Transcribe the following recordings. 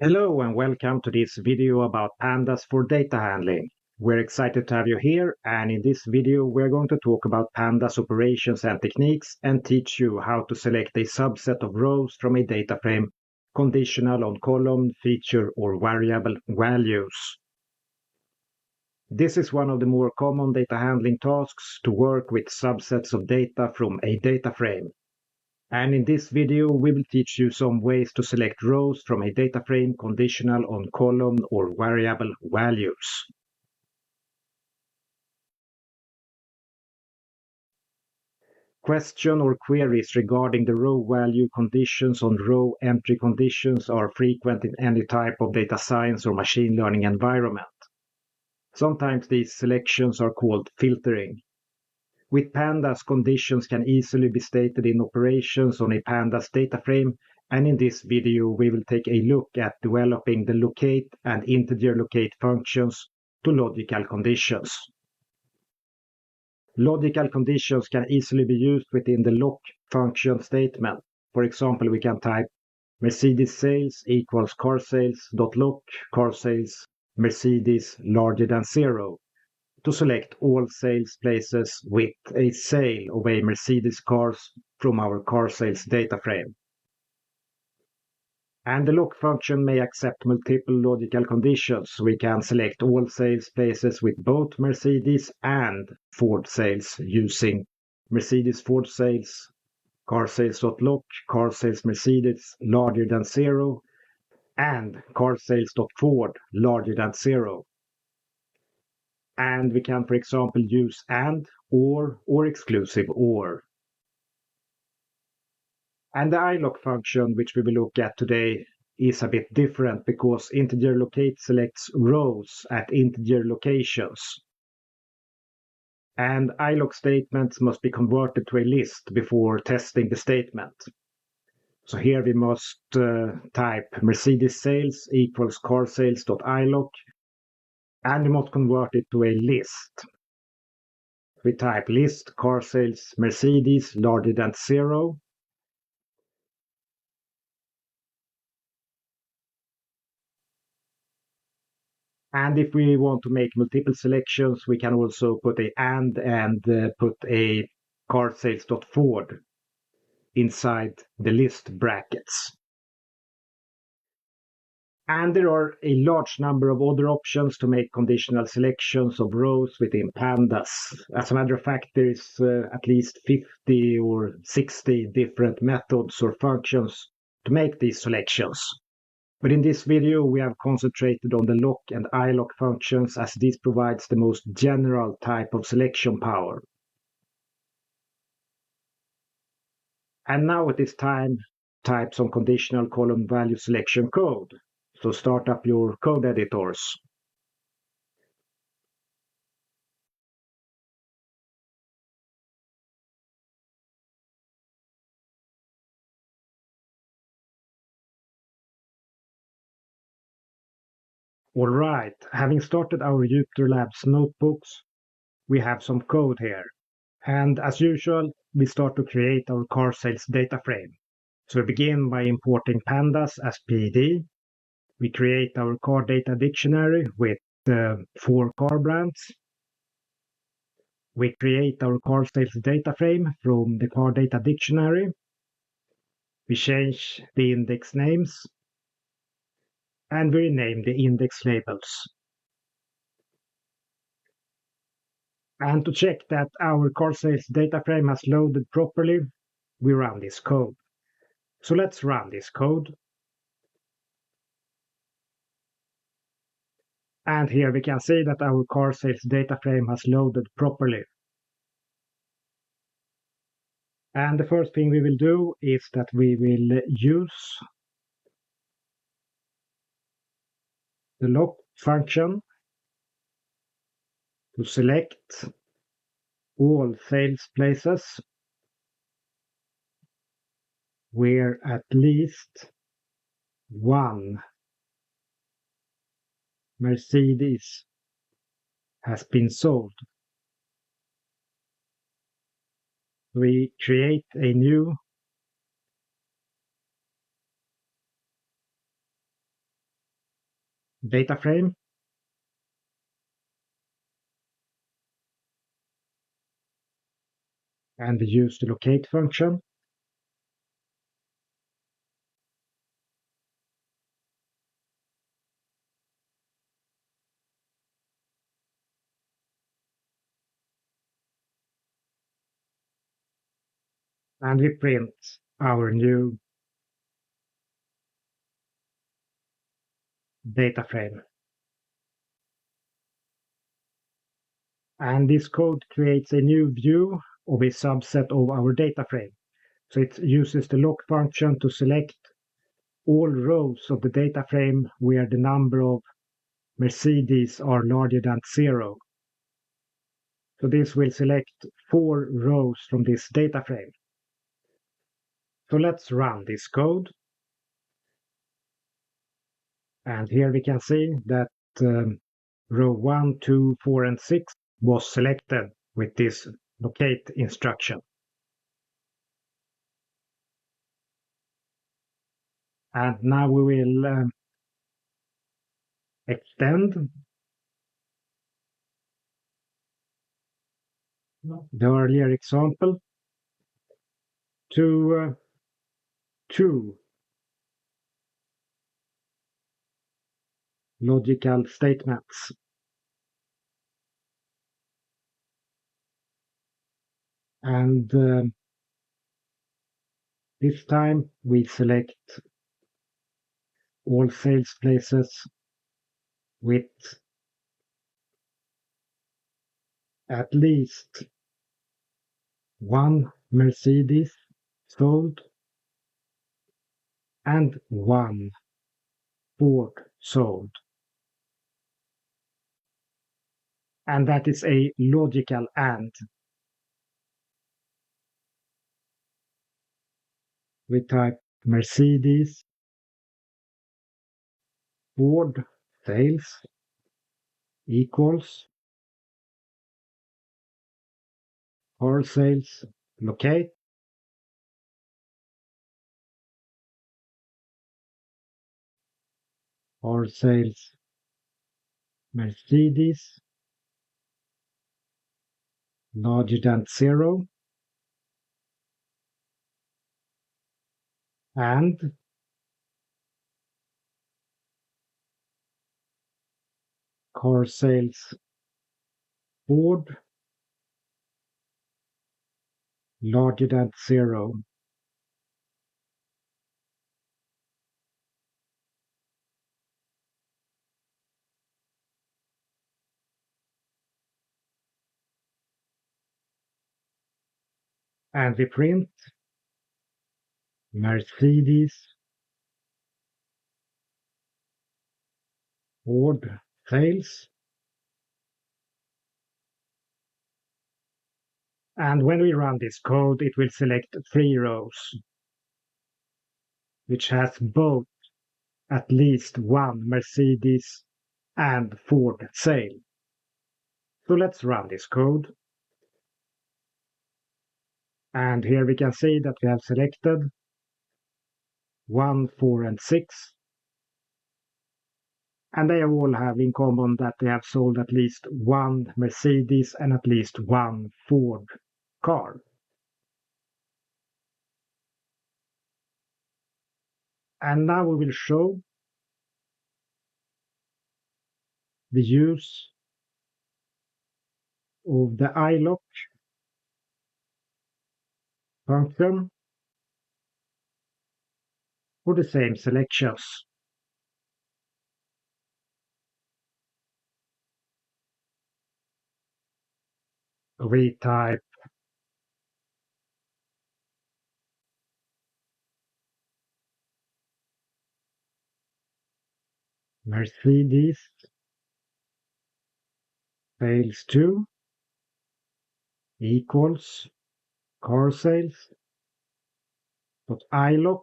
Hello and welcome to this video about pandas for data handling. We're excited to have you here, and in this video we're going to talk about pandas operations and techniques and teach you how to select a subset of rows from a data frame conditional on column, feature or variable values. This is one of the more common data handling tasks, to work with subsets of data from a data frame. And in this video, we will teach you some ways to select rows from a data frame conditional on column or variable values. Question or queries regarding the row value conditions on row entry conditions are frequent in any type of data science or machine learning environment. Sometimes these selections are called filtering. With pandas, conditions can easily be stated in operations on a pandas data frame, and in this video we will take a look at developing the locate and integer locate functions to logical conditions. Logical conditions can easily be used within the lock function statement. For example, we can type Mercedes sales equals car sales dot lock car sales Mercedes larger than 0. To select all sales places with a sale of a Mercedes cars from our car sales data frame. And the lock function may accept multiple logical conditions. We can select all sales places with both Mercedes and Ford sales using Mercedes Ford sales, car sales.lock, car sales Mercedes larger than 0, and car sales.ford larger than 0. And we can, for example, use AND, or exclusive OR. And the iloc function, which we will look at today, is a bit different because integer locate selects rows at integer locations. And iloc statements must be converted to a list before testing the statement. So here we must type Mercedes sales equals car sales.iloc, and we must convert it to a list. We type list car sales Mercedes larger than 0. And if we want to make multiple selections, we can also put a and put a car sales.ford inside the list brackets. And there are a large number of other options to make conditional selections of rows within pandas. As a matter of fact, there is at least 50 or 60 different methods or functions to make these selections. But in this video, we have concentrated on the lock and iloc functions, as this provides the most general type of selection power. And now it is time to type some conditional column value selection code. So start up your code editors. All right, having started our Jupyter Labs notebooks, we have some code here. And as usual, we start to create our car sales data frame. So we begin by importing pandas as PD. We create our car data dictionary with 4 car brands. We create our car sales data frame from the car data dictionary. We change the index names. And we rename the index labels. And to check that our car sales data frame has loaded properly, we run this code. So let's run this code. And here we can see that our car sales data frame has loaded properly. And the first thing we will do is that we will use the lock function to select all sales places where at least one Mercedes has been sold. We create a new data frame, and we use the locate function. And we print our new data frame. And this code creates a new view of a subset of our data frame. So it uses the lock function to select all rows of the data frame where the number of Mercedes are larger than 0. So this will select 4 rows from this data frame. So let's run this code. And here we can see that row 1, 2, 4, and 6 was selected with this locate instruction. And now we will extend the earlier example to 2 logical statements. And this time we select all sales places with at least 1 Mercedes sold and 1 Ford sold. And that is a logical AND. We type Mercedes, Ford sales equals car sales locate, car sales Mercedes larger than 0, and car sales Ford larger than 0. And we print Mercedes Ford sales. And when we run this code, it will select 3 rows, which has both at least 1 Mercedes and Ford sale. So let's run this code. And here we can see that we have selected 1, 4, and 6. And they all have in common that they have sold at least 1 Mercedes and at least 1 Ford car. And now we will show the use of the iLock function for the same selections. We type Mercedes sales to equals car sales dot iLock,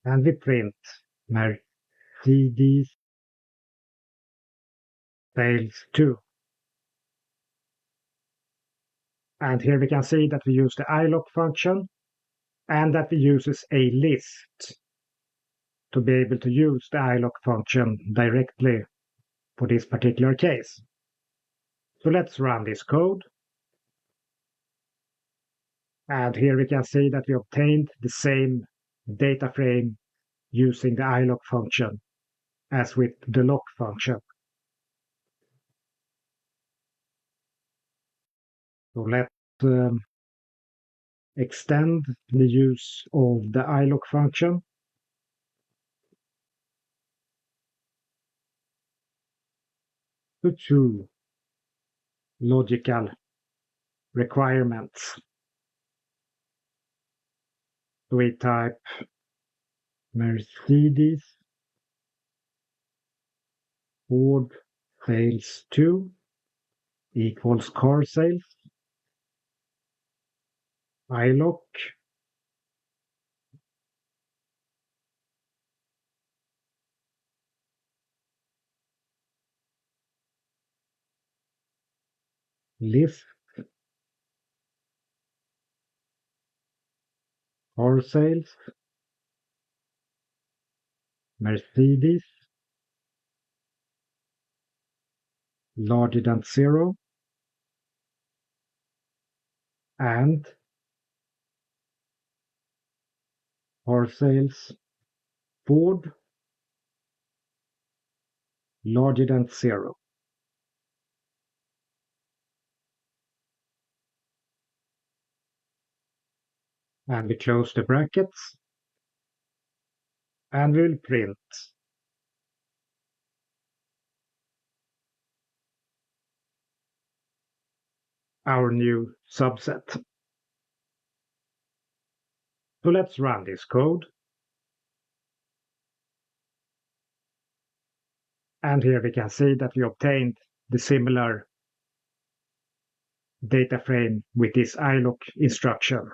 and we print Mercedes sales 2. And here we can see that we use the iloc function and that we uses a list to be able to use the iloc function directly for this particular case. So let's run this code. And here we can see that we obtained the same data frame using the iloc function as with the loc function. So let's extend the use of the iloc function to 2 logical requirements. So we type Mercedes Ford sales 2 equals car sales iloc list car sales Mercedes larger than 0 and car sales Ford larger than 0. And we close the brackets and we'll print our new subset. So let's run this code. And here we can see that we obtained the similar data frame with this iloc instruction.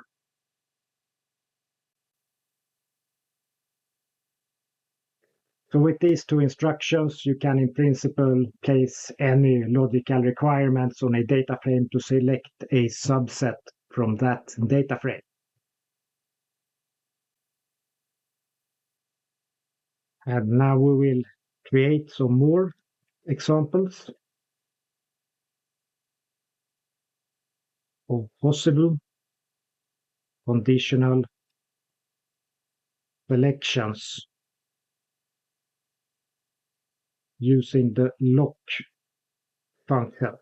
So with these 2 instructions, you can in principle place any logical requirements on a data frame to select a subset from that data frame. And now we will create some more examples of possible conditional selections using the loc function.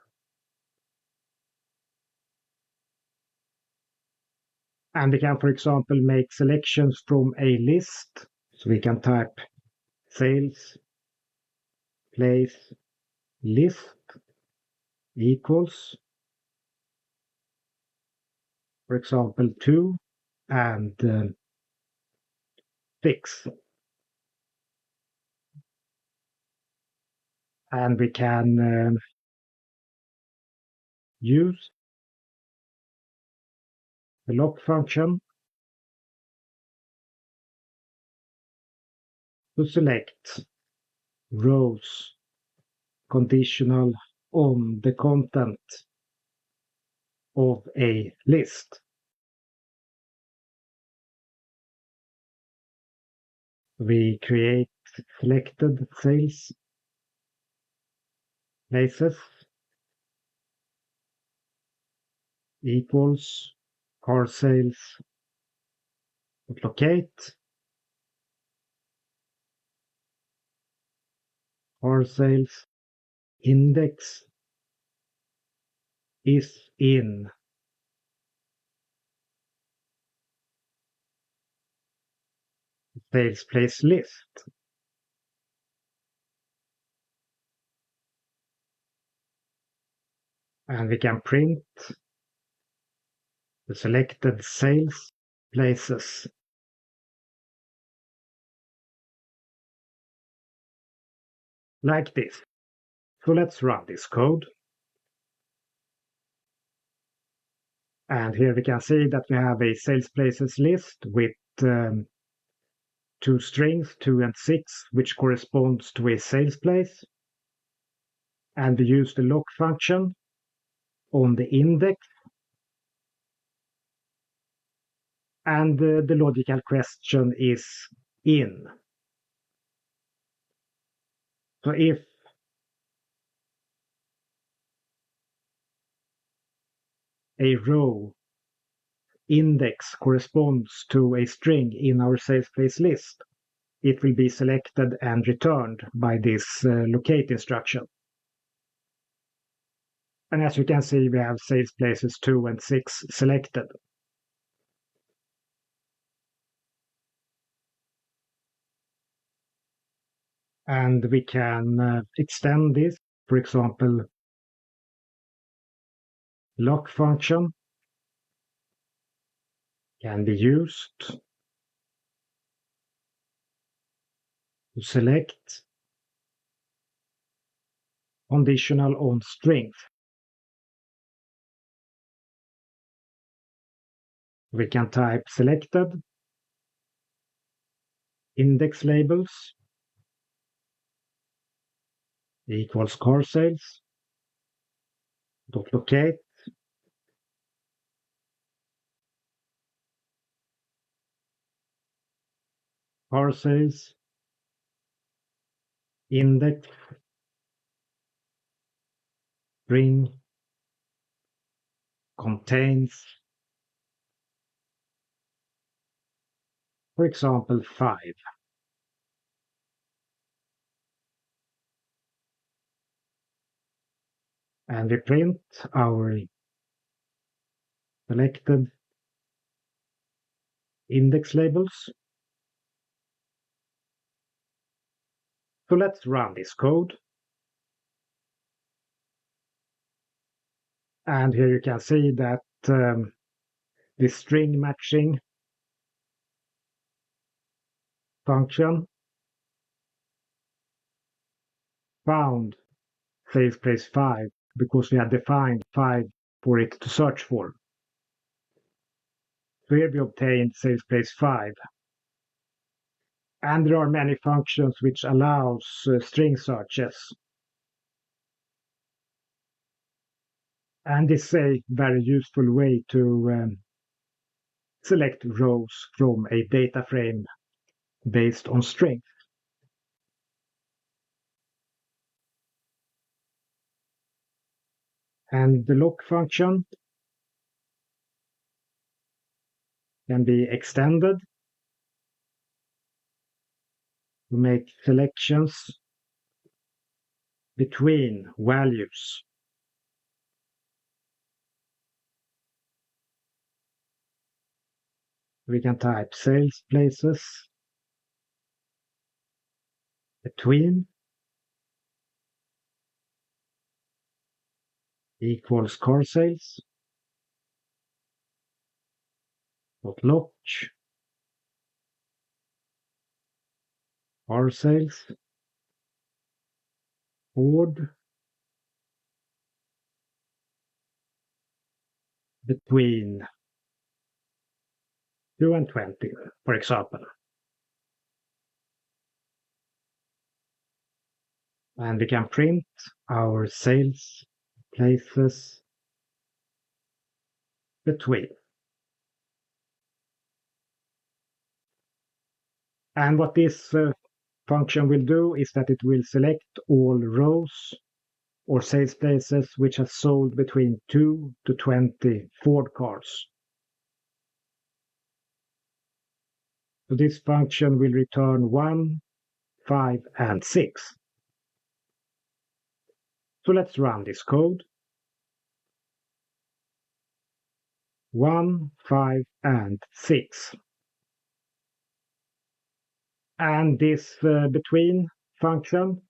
And we can, for example, make selections from a list. So we can type sales place list equals, for example, 2 and 6. And we can use the loc function to select rows conditional on the content of a list. We create selected sales places equals car sales locate car sales index is in sales place list. And we can print the selected sales places like this. So let's run this code. And here we can see that we have a sales places list with two strings, 2 and 6, which corresponds to a sales place. And we use the lock function on the index. And the logical question is in. So if a row index corresponds to a string in our sales place list, it will be selected and returned by this locate instruction. And as you can see, we have sales places 2 and 6 selected. And we can extend this, for example, lock function can be used to select conditional on strings. We can type selected, index labels equals car sales, dot locate, car sales, index, string, contains, for example, 5. And we print our selected index labels. So let's run this code. And here you can see that the string matching function found sales place 5 because we had defined 5 for it to search for. So here we obtained sales place 5. And there are many functions which allows string searches. And this is a very useful way to select rows from a data frame based on strings. And the lock function can be extended to make selections between values. We can type sales places between equals car sales dot lock car sales Ford between 2 and 20, for example. And we can print our sales places between. And what this function will do is that it will select all rows or sales places which have sold between 2 to 20 Ford cars. So this function will return 1, 5, and 6. So let's run this code. 1, 5, and 6. And this between function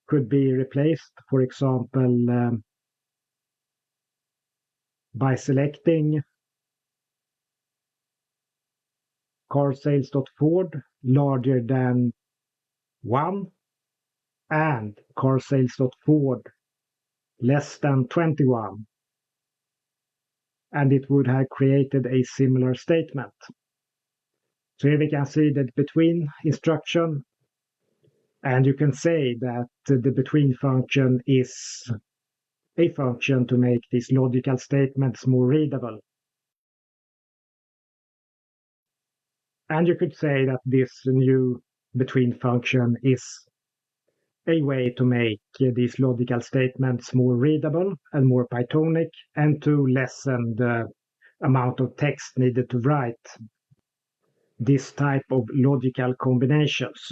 could be replaced, for example, by selecting car sales.ford larger than 1 and car sales.ford less than 21. And it would have created a similar statement. So here we can see the between instruction, and you can say that the between function is a function to make these logical statements more readable. And you could say that this new between function is a way to make these logical statements more readable and more Pythonic, and to lessen the amount of text needed to write this type of logical combinations.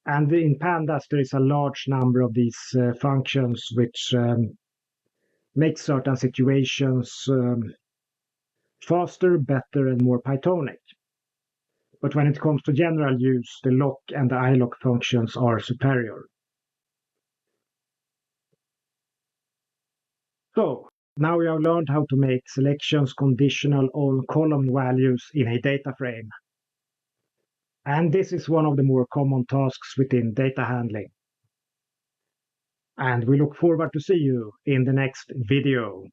And in Pandas, there is a large number of these functions which make certain situations faster, better, and more Pythonic. But when it comes to general use, the lock and the ilock functions are superior. So now we have learned how to make selections conditional on column values in a data frame. And this is one of the more common tasks within data handling. And we look forward to see you in the next video.